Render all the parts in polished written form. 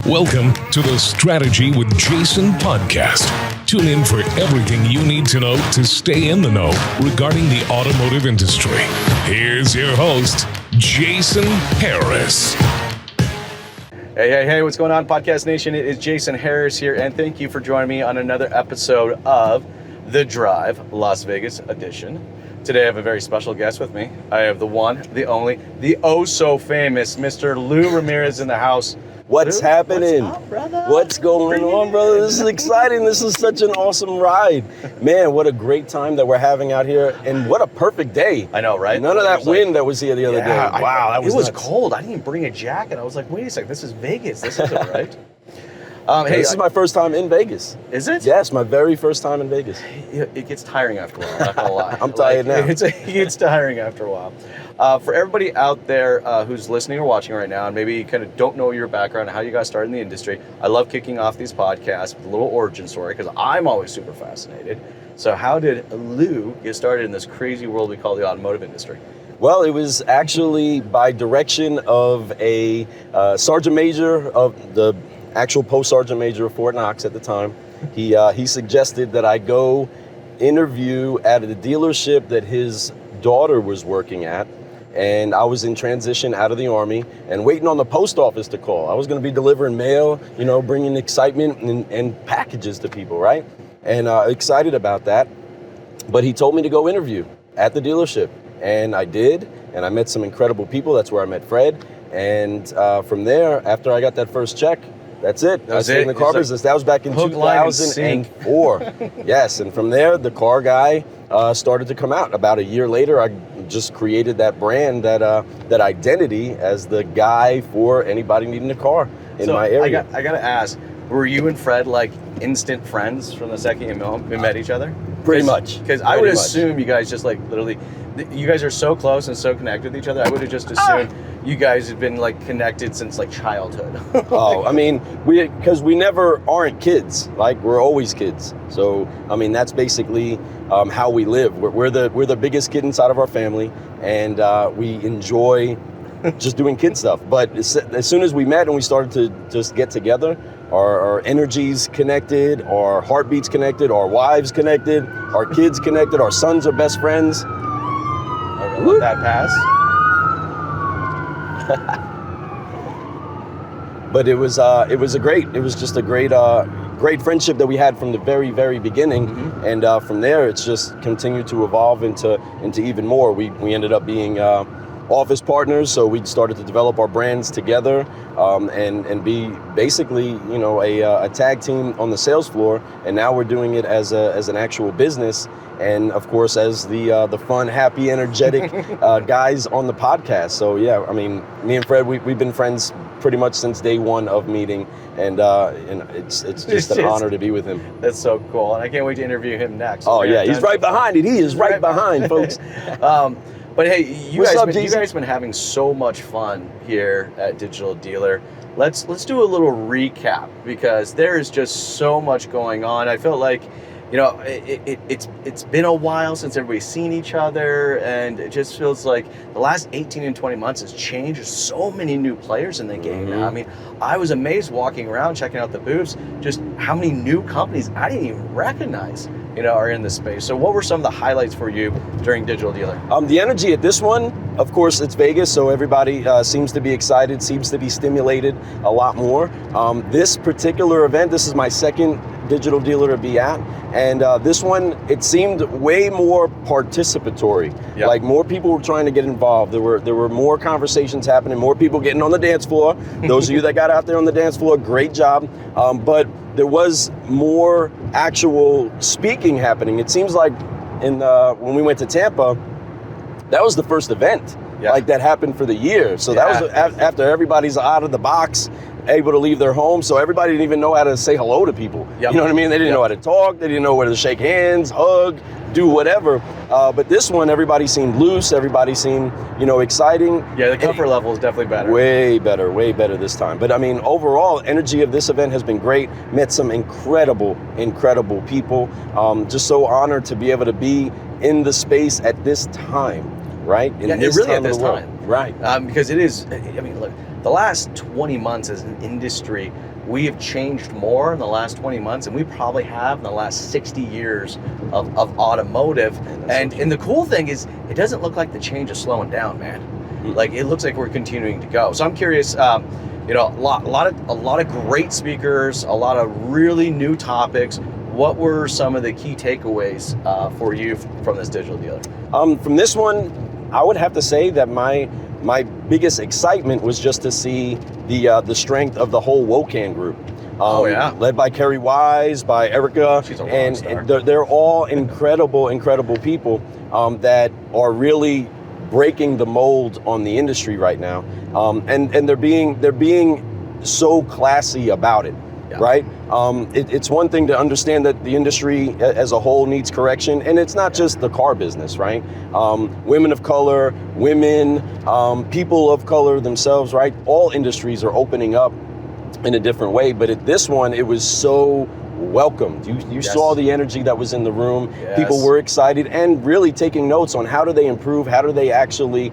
Welcome to the Strategy with Jason podcast. Tune in for everything you need to know to stay in the know regarding the automotive industry. Here's your host, Jason Harris. Hey, what's going on, Podcast Nation? It is Jason Harris here, and thank you for joining me on another episode of The Drive Las Vegas edition. Today I have a very special guest with me. I have the one, the only, the oh-so-famous Mr. Lou Ramirez in the house. What's happening? What's up, brother? What's going on, brother? This is exciting. This is such an awesome ride. Man, what a great time that we're having out here, and what a perfect day. I know, right? None of that wind that was here the other day. Wow, that was nuts. nuts. Cold. I didn't even bring a jacket. I was like, wait a second, this is Vegas. This isn't right. This is my first time in Vegas. Is it? Yes, my very first time in Vegas. It gets tiring after a while, not gonna lie. I'm tired now. It gets tiring after a while. For everybody out there who's listening or watching right now, and maybe you kind of don't know your background and how you got started in the industry, I love kicking off these podcasts with a little origin story because I'm always super fascinated. So how did Lou get started in this crazy world we call the automotive industry? Well, it was actually by direction of a sergeant major of the actual post sergeant major of Fort Knox at the time. He suggested that I go interview at the dealership that his daughter was working at. And I was in transition out of the Army and waiting on the post office to call. I was going to be delivering mail, bringing excitement and packages to people, right? And excited about that. But he told me to go interview at the dealership. And I did. And I met some incredible people. That's where I met Fred. And from there, after I got that first check, that's it. I stayed in the car business. That was back in 2004. Yes, and from there, the car guy started to come out. About a year later, I just created that brand, that identity as the guy for anybody needing a car in my area. I got to ask, were you and Fred like instant friends from the second you met each other? Pretty much. Because I would assume you guys just like literally, you guys are so close and so connected with each other. I would have just assumed you guys have been like connected since like childhood. Because we never aren't kids. Like, we're always kids. So that's basically how we live. We're the biggest kid inside of our family, and we enjoy just doing kid stuff. But as soon as we met and we started to just get together, our energies connected, our heartbeats connected, our wives connected, our kids connected, our sons are best friends. Okay, let that pass. But it was just a great friendship that we had from the very, very beginning. Mm-hmm. And from there, it's just continued to evolve into even more. We ended up being office partners, so we started to develop our brands together, and be basically, a tag team on the sales floor. And now we're doing it as an actual business, and of course as the fun, happy, energetic guys on the podcast. So yeah, me and Fred, we've been friends pretty much since day one of meeting, and it's just an honor to be with him. That's so cool, and I can't wait to interview him next. Oh yeah, he's right behind it. He is right behind, folks. But hey, you guys been having so much fun here at Digital Dealer. Let's do a little recap, because there is just so much going on. I felt like, it's been a while since everybody's seen each other, and it just feels like the last 18 and 20 months has changed. There's so many new players in the game now. I was amazed walking around, checking out the booths, just how many new companies I didn't even recognize, are in the space. So what were some of the highlights for you during Digital Dealer? The energy at this one, of course, it's Vegas, so everybody seems to be excited, seems to be stimulated a lot more. This particular event, this is my second Digital Dealer to be at, and this one, it seemed way more participatory. Yep. Like, more people were trying to get involved. There were more conversations happening, more people getting on the dance floor. Those of you that got out there on the dance floor, great job. But there was more actual speaking happening. It seems like when we went to Tampa, that was the first event like that happened for the year. So that was after everybody's out of the box, able to leave their home. So everybody didn't even know how to say hello to people. Yep. You know what I mean? They didn't know how to talk. They didn't know where to shake hands, hug, do whatever. But this one, everybody seemed loose. Everybody seemed, exciting. Yeah, the comfort level is definitely better. Way better this time. But overall, energy of this event has been great. Met some incredible people. Just so honored to be able to be in the space at this time, right? At this time. Right. Because it is, look, the last 20 months as an industry, we have changed more in the last 20 months than we probably have in the last 60 years of automotive. And the cool thing is, it doesn't look like the change is slowing down, man. Like, it looks like we're continuing to go. So I'm curious, you know, a lot of great speakers, a lot of really new topics. What were some of the key takeaways for you from this digital dealer? From this one, I would have to say that my biggest excitement was just to see the strength of the whole WOCAN group. Led by Kerry Wise, by Erica. She's a rock and star. They're all incredible people that are really breaking the mold on the industry right now. And they're being so classy about it. Yeah. Right? It's one thing to understand that the industry as a whole needs correction, and it's not just the car business, right? Women of color, women, people of color themselves, right? All industries are opening up in a different way, but at this one, it was so welcomed. You saw the energy that was in the room. Yes. People were excited and really taking notes on how do they improve, how do they actually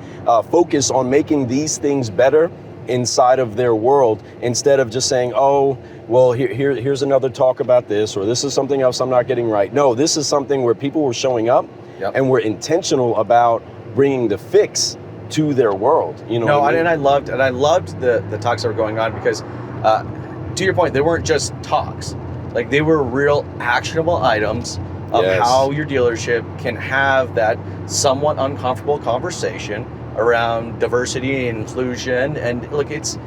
focus on making these things better inside of their world, instead of just saying, oh, well, here's another talk about this, or this is something else I'm not getting right. No, this is something where people were showing up and were intentional about bringing the fix to their world. You know, and I loved the talks that were going on, because to your point, they weren't just talks. Like, they were real actionable items of how your dealership can have that somewhat uncomfortable conversation around diversity and inclusion. And look, it's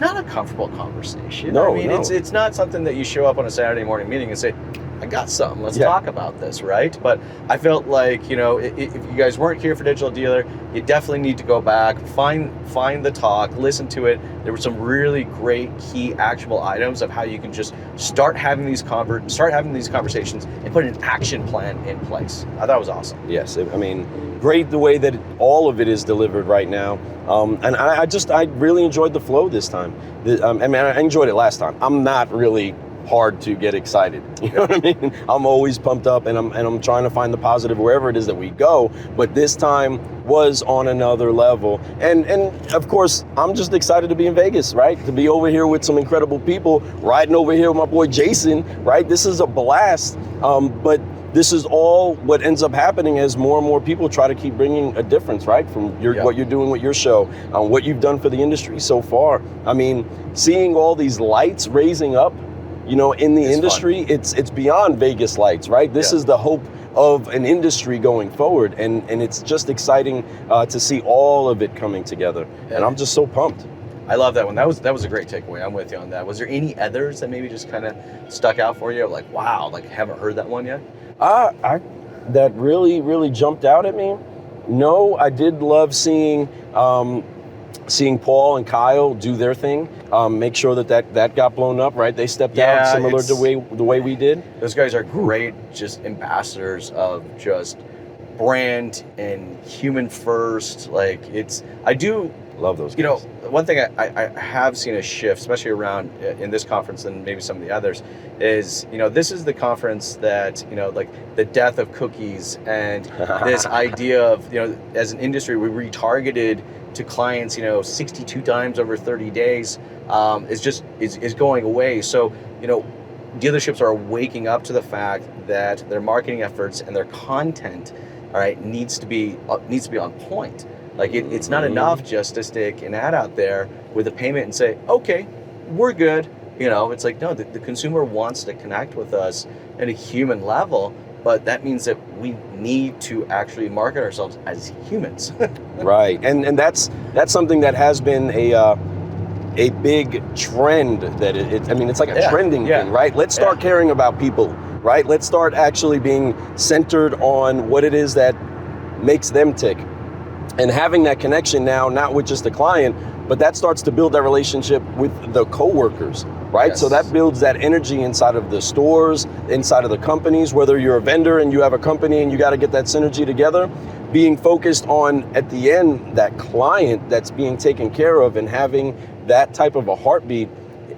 not a comfortable conversation. No, I mean, it's not something that you show up on a Saturday morning meeting and say, I got something, let's talk about this, right? But I felt like, you know, if you guys weren't here for Digital Dealer, you definitely need to go back, find the talk, listen to it. There were some really great key actionable items of how you can just start having these conversations and put an action plan in place. I thought it was awesome. Yes, I mean, great the way that all of it is delivered right now. And I really enjoyed the flow this time. I mean, I enjoyed it last time. I'm not really hard to get excited. You know what I mean? I'm always pumped up, and I'm trying to find the positive wherever it is that we go. But this time was on another level. And of course, I'm just excited to be in Vegas, right? To be over here with some incredible people, riding over here with my boy Jason, right? This is a blast. But this is all what ends up happening as more and more people try to keep bringing a difference, right? From what you're doing with your show, what you've done for the industry so far. I mean, seeing all these lights raising up, you know, in the industry, it's beyond Vegas lights, right? This is the hope of an industry going forward, and it's just exciting to see all of it coming together. And I'm just so pumped. I love that one. That was a great takeaway. I'm with you on that. Was there any others that maybe just kind of stuck out for you? Like, wow, like, haven't heard that one yet? That really jumped out at me. No, I did love seeing Paul and Kyle do their thing, make sure that got blown up, right? They stepped out similar to the way we did. Those guys are great, just ambassadors of just brand and human first. Like, I do love those guys. You know, one thing I have seen a shift, especially around in this conference and maybe some of the others, is, you know, this is the conference that, you know, like the death of cookies and this idea of, you know, as an industry, we retargeted to clients, you know, 62 times over 30 days, is going away. So, you know, dealerships are waking up to the fact that their marketing efforts and their content, all right, needs to be on point. Like, it's not enough just to stick an ad out there with a payment and say, okay, we're good. You know, it's like, no, the consumer wants to connect with us at a human level, but that means that we need to actually market ourselves as humans. Right, and that's something that has been a big trend. That it's like a trending thing, right? Let's start caring about people, right? Let's start actually being centered on what it is that makes them tick, and having that connection now, not with just the client, but that starts to build that relationship with the coworkers, right? Yes. So that builds that energy inside of the stores, inside of the companies, whether you're a vendor and you have a company and you got to get that synergy together, being focused on, at the end, that client that's being taken care of, and having that type of a heartbeat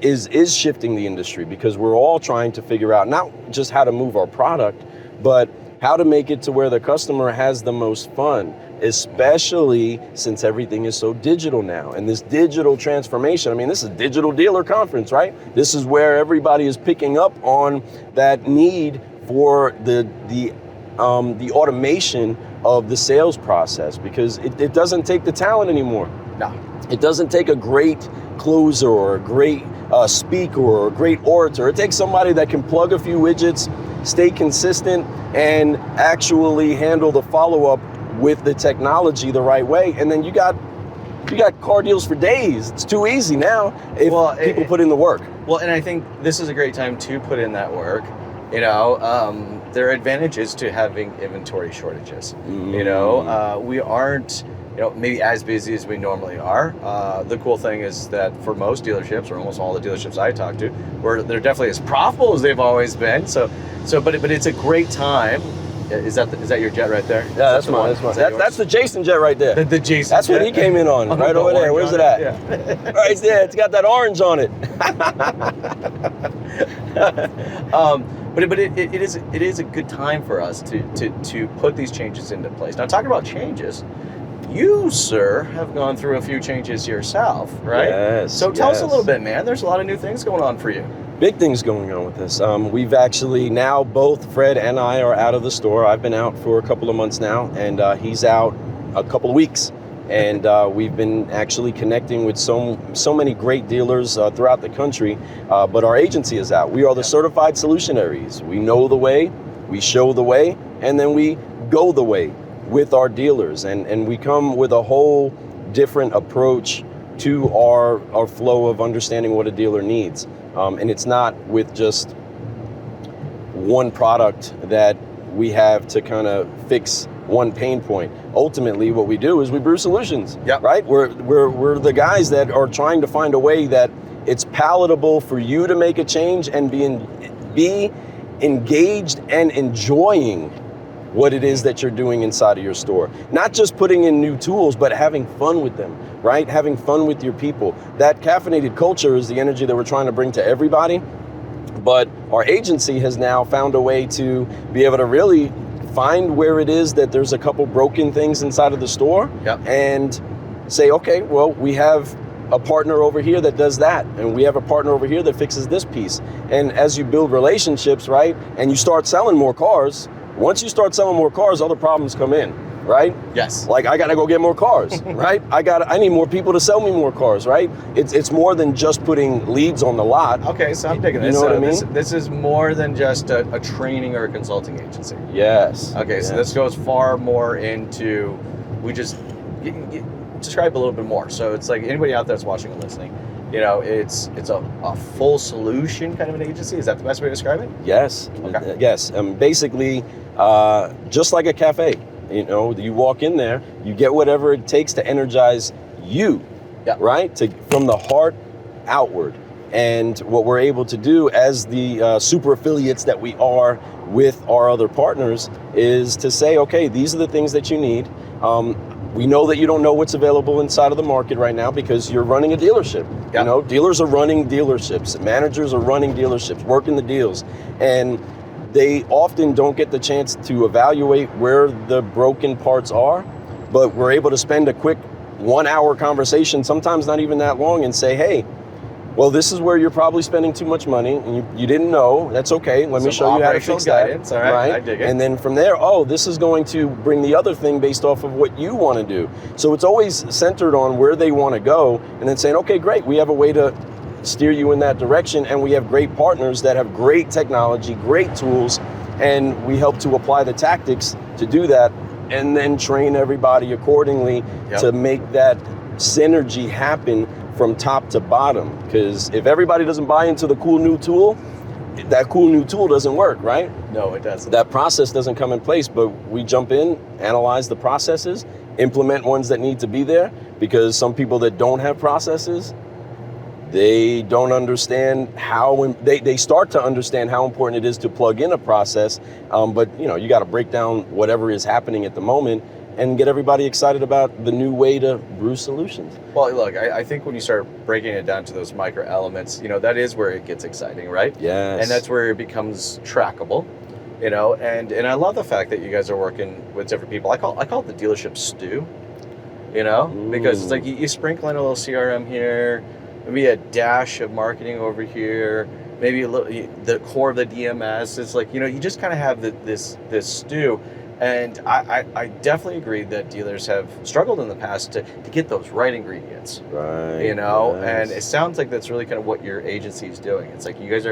is shifting the industry, because we're all trying to figure out not just how to move our product, but how to make it to where the customer has the most fun, especially since everything is so digital now. And this digital transformation, I mean, this is a digital dealer conference, right? This is where everybody is picking up on that need for the automation of the sales process, because it doesn't take the talent anymore. No. It doesn't take a great closer or a great speaker or a great orator. It takes somebody that can plug a few widgets, stay consistent, and actually handle the follow-up with the technology the right way. And then you got car deals for days. It's too easy now if people put in the work. Well, and I think this is a great time to put in that work. You know, there are advantages to having inventory shortages. You know, we aren't, you know, maybe as busy as we normally are. The cool thing is that for most dealerships, or almost all the dealerships I talk to, they're definitely as profitable as they've always been. But it's a great time. Is that your jet right there? Yeah, that's mine. That's the Jason jet right there. The Jason. That's jet. what he came in on, right over there. Where's it at? Yeah. Right there. It's got that orange on it. But it is a good time for us to put these changes into place. Now, talking about changes, you, sir, have gone through a few changes yourself, right? Yes. So tell us a little bit, man. There's a lot of new things going on for you. Big things going on with this. We've actually now, both Fred and I are out of the store. I've been out for a couple of months now, and he's out a couple of weeks. And we've been actually connecting with so many great dealers throughout the country, but our agency is out. We are the Certified Solutionaries. We know the way, we show the way, and then we go the way with our dealers. And we come with a whole different approach to our flow of understanding what a dealer needs. And it's not with just one product that we have to kind of fix one pain point. Ultimately, what we do is we brew solutions. Yep. Right? We're the guys that are trying to find a way that it's palatable for you to make a change and be engaged and enjoying what it is that you're doing inside of your store. Not just putting in new tools, but having fun with them, right? Having fun with your people. That caffeinated culture is the energy that we're trying to bring to everybody. But our agency has now found a way to be able to really find where it is that there's a couple broken things inside of the store. Yep. And say, okay, well, we have a partner over here that does that, and we have a partner over here that fixes this piece. And as you build relationships, right, and you start selling more cars, once you start selling more cars, other problems come in, right? Yes. Like, I gotta go get more cars, right? I need more people to sell me more cars, right? It's more than just putting leads on the lot. Okay, so I'm digging this. You know what I mean? This is more than just a training or a consulting agency. Yes. Okay, yes. so this goes far more into, describe a little bit more. So it's like anybody out there that's watching and listening, you know, it's a full solution kind of an agency. Is that the best way to describe it? Yes. Okay. Yes. Basically, just like a cafe, you know, you walk in there, you get whatever it takes to energize you, yeah. right? From the heart outward. And what we're able to do as the super affiliates that we are with our other partners is to say, okay, these are the things that you need. We know that you don't know what's available inside of the market right now because you're running a dealership. Yeah. You know, dealers are running dealerships, managers are running dealerships, working the deals. And they often don't get the chance to evaluate where the broken parts are, but we're able to spend a quick 1 hour conversation, sometimes not even that long, and say, hey, well, this is where you're probably spending too much money, and you didn't know. That's okay. Let me show you how to fix guidance. that. All right, I dig it. And then from there, this is going to bring the other thing based off of what you want to do. So it's always centered on where they want to go, and then saying, okay, great, we have a way to steer you in that direction, and we have great partners that have great technology, great tools, and we help to apply the tactics to do that, and then train everybody accordingly to make that synergy happen from top to bottom. Because if everybody doesn't buy into the cool new tool, that cool new tool doesn't work, right? No, it doesn't. That process doesn't come in place, but we jump in, analyze the processes, implement ones that need to be there, because some people that don't have processes, they don't understand how, they start to understand how important it is to plug in a process, but you know, you got to break down whatever is happening at the moment and get everybody excited about the new way to brew solutions. Well, look, I think when you start breaking it down to those micro elements, you know, that is where it gets exciting, right? Yes. And that's where it becomes trackable. You know, and I love the fact that you guys are working with different people. I call it the dealership stew. You know, because it's like you sprinkle in a little CRM here, maybe a dash of marketing over here, maybe a little the core of the DMS. It's like, you know, you just kind of have this stew. And I definitely agree that dealers have struggled in the past to get those right ingredients. Right. You know, Yes. and it sounds like that's really kind of what your agency is doing. It's like you guys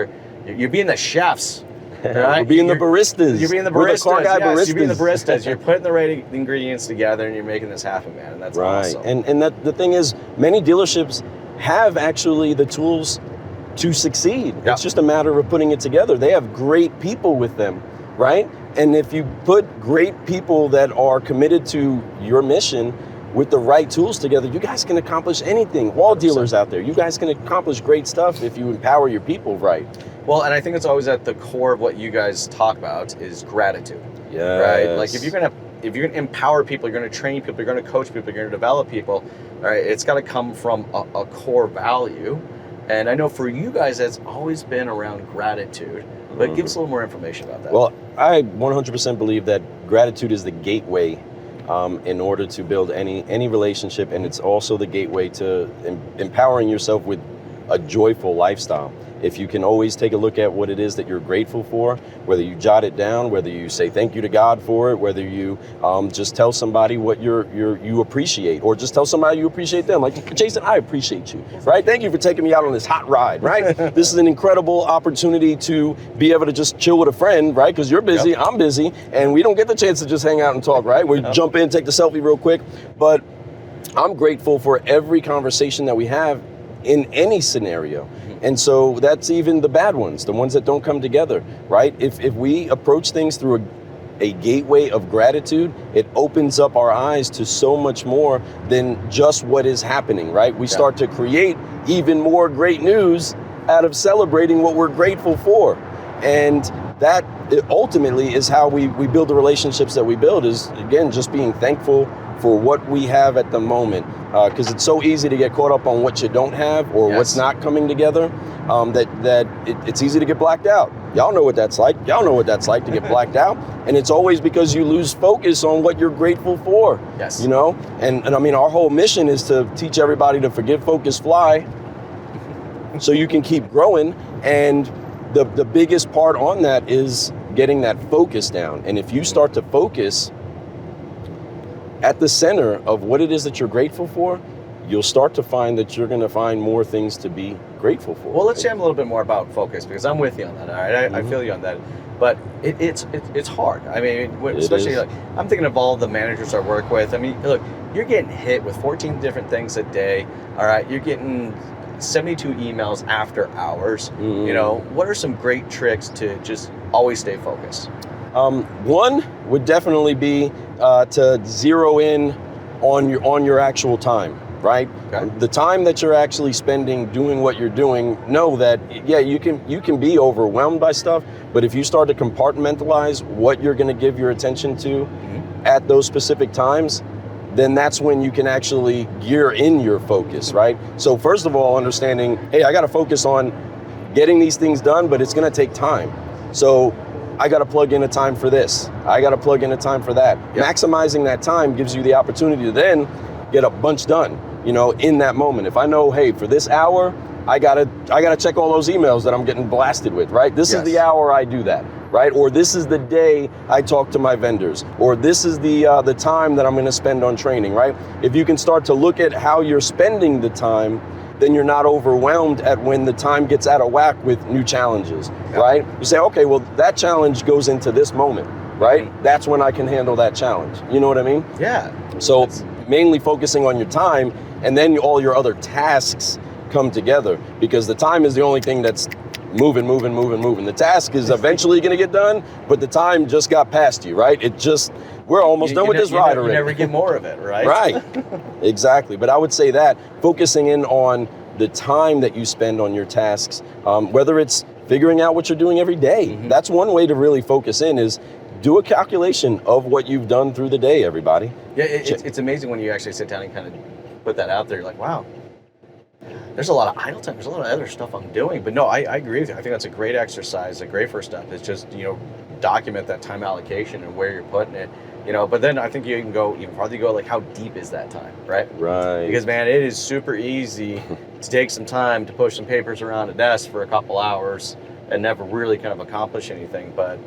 you're being the chefs. Right? We're being the baristas. You're being the We're baristas. car guy Yes, baristas. you're being the baristas. You're putting the right ingredients together and you're making this happen, man. And that's right. awesome. And that the thing is, many dealerships have actually the tools to succeed. Yeah. It's just a matter of putting it together. They have great people with them, right? And if you put great people that are committed to your mission with the right tools together, you guys can accomplish anything. All dealers out there, you guys can accomplish great stuff if you empower your people right. Well, and I think it's always at the core of what you guys talk about is gratitude. Yes. Right? Like if you're gonna empower people, you're gonna train people, you're gonna coach people, you're gonna develop people, all right, it's gotta come from a core value. And I know for you guys that's always been around gratitude. But give us a little more information about that. Well, I 100% believe that gratitude is the gateway in order to build any relationship, and it's also the gateway to empowering yourself with a joyful lifestyle. If you can always take a look at what it is that you're grateful for, whether you jot it down, whether you say thank you to God for it, whether you just tell somebody what you appreciate, or just tell somebody you appreciate them. Like, Jason, I appreciate you, right? Thank you for taking me out on this hot ride, right? This is an incredible opportunity to be able to just chill with a friend, right? Because you're busy, I'm busy, and we don't get the chance to just hang out and talk, right? We jump in, take the selfie real quick, but I'm grateful for every conversation that we have in any scenario. And so that's even the bad ones, the ones that don't come together, right? If we approach things through a gateway of gratitude, it opens up our eyes to so much more than just what is happening, right? We start to create even more great news out of celebrating what we're grateful for. And that ultimately is how we build the relationships that we build, is, again, just being thankful for what we have at the moment, because it's so easy to get caught up on what you don't have or what's not coming together, it's easy to get blacked out. Y'all know what that's like. Y'all know what that's like to get blacked out, and it's always because you lose focus on what you're grateful for. Yes. You know, and I mean, our whole mission is to teach everybody to forgive, focus, fly, so you can keep growing. And the biggest part on that is getting that focus down. And if you start to focus at the center of what it is that you're grateful for, you'll start to find that you're going to find more things to be grateful for. Well, let's chat a little bit more about focus, because I'm with you on that. All right, I feel you on that. But it's hard. I mean, especially like I'm thinking of all the managers I work with. I mean, look, you're getting hit with 14 different things a day. All right, you're getting 72 emails after hours. You know, what are some great tricks to just always stay focused? One would definitely be to zero in on your actual time, right? Okay. The time that you're actually spending doing what you're doing, know that, you can be overwhelmed by stuff, but if you start to compartmentalize what you're going to give your attention to at those specific times, then that's when you can actually gear in your focus, right? So first of all, understanding, hey, I got to focus on getting these things done, but it's going to take time. So I got to plug in a time for this. I got to plug in a time for that. Yep. Maximizing that time gives you the opportunity to then get a bunch done, you know, in that moment. If I know, hey, for this hour, I gotta check all those emails that I'm getting blasted with, right? This is the hour I do that, right? Or this is the day I talk to my vendors, or this is the time that I'm going to spend on training, right? If you can start to look at how you're spending the time, then you're not overwhelmed at when the time gets out of whack with new challenges, right? You say, okay, well, that challenge goes into this moment, right? That's when I can handle that challenge. You know what I mean? Yeah. So mainly focusing on your time, and then all your other tasks come together, because the time is the only thing that's moving. The task is eventually going to get done, but the time just got past you, right? We're almost done with this ride already. You never get more of it, right? Right, exactly. But I would say that focusing in on the time that you spend on your tasks, whether it's figuring out what you're doing every day, that's one way to really focus in, is do a calculation of what you've done through the day, everybody. Yeah, it's amazing when you actually sit down and kind of put that out there. You're like, wow, there's a lot of idle time. There's a lot of other stuff I'm doing. But no, I agree with you. I think that's a great exercise, a great first step. It's just, you know, document that time allocation and where you're putting it. But then I think you can go even farther. You go like, how deep is that time, right? Right. Because man, it is super easy to take some time to push some papers around a desk for a couple hours and never really kind of accomplish anything. But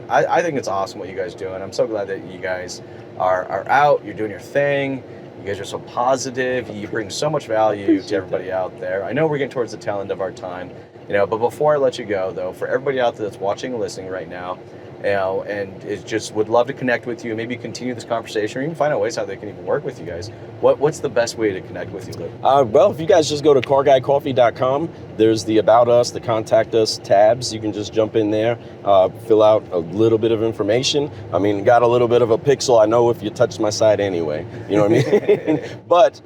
I think it's awesome what you guys do, and I'm so glad that you guys are out. You're doing your thing. You guys are so positive. You bring so much value to everybody out there. I know we're getting towards the tail end of our time, but before I let you go, though, for everybody out there that's watching and listening right now, and it just would love to connect with you, maybe continue this conversation, or even find out ways how they can even work with you guys. What's the best way to connect with you, Lou? Well, if you guys just go to carguycoffee.com, there's the About Us, the Contact Us tabs. You can just jump in there, fill out a little bit of information. I mean, got a little bit of a pixel. I know if you touch my site anyway, you know what I mean? But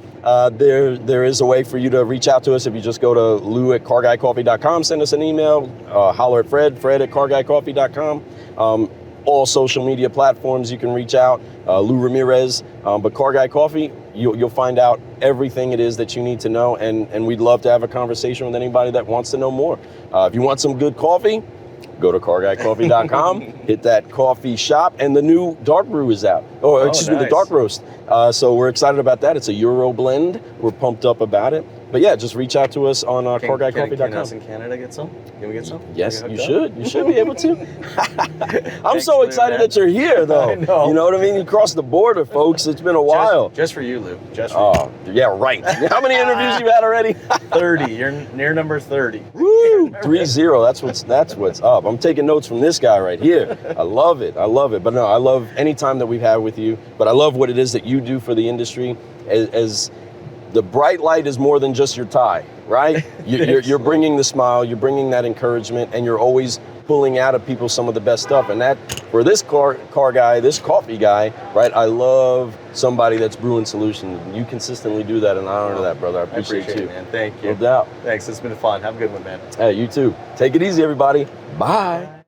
there is a way for you to reach out to us. If you just go to lou@carguycoffee.com, send us an email, holler at Fred@carguycoffee.com. All social media platforms you can reach out, Lou Ramirez, but Car Guy Coffee, you'll find out everything it is that you need to know, and we'd love to have a conversation with anybody that wants to know more. If you want some good coffee, go to carguycoffee.com, hit that coffee shop, and the new dark brew is out. Excuse me, the dark roast. So we're excited about that. It's a Euro blend. We're pumped up about it. But yeah, just reach out to us on carguycoffee.com. Can us in Canada get some? Can we get some? Yes, you should. You should be able to. I'm so excited that you're here, though. I know. You know what I mean? You crossed the border, folks. It's been a while. Just for you, Lou. Just for you. Yeah, right. How many interviews you had already? 30. You're near number 30. Woo! 3-0. That's what's up. I'm taking notes from this guy right here. I love it. But no, I love any time that we've had with you. But I love what it is that you do for the industry. As the bright light is more than just your tie, right? You're bringing the smile, you're bringing that encouragement, and you're always pulling out of people some of the best stuff. And that, for this car guy, this coffee guy, right? I love somebody that's brewing solutions. You consistently do that, and I honor that, brother. I appreciate you, man. Thank you. No doubt. Thanks. It's been fun. Have a good one, man. Hey, you too. Take it easy, everybody. Bye.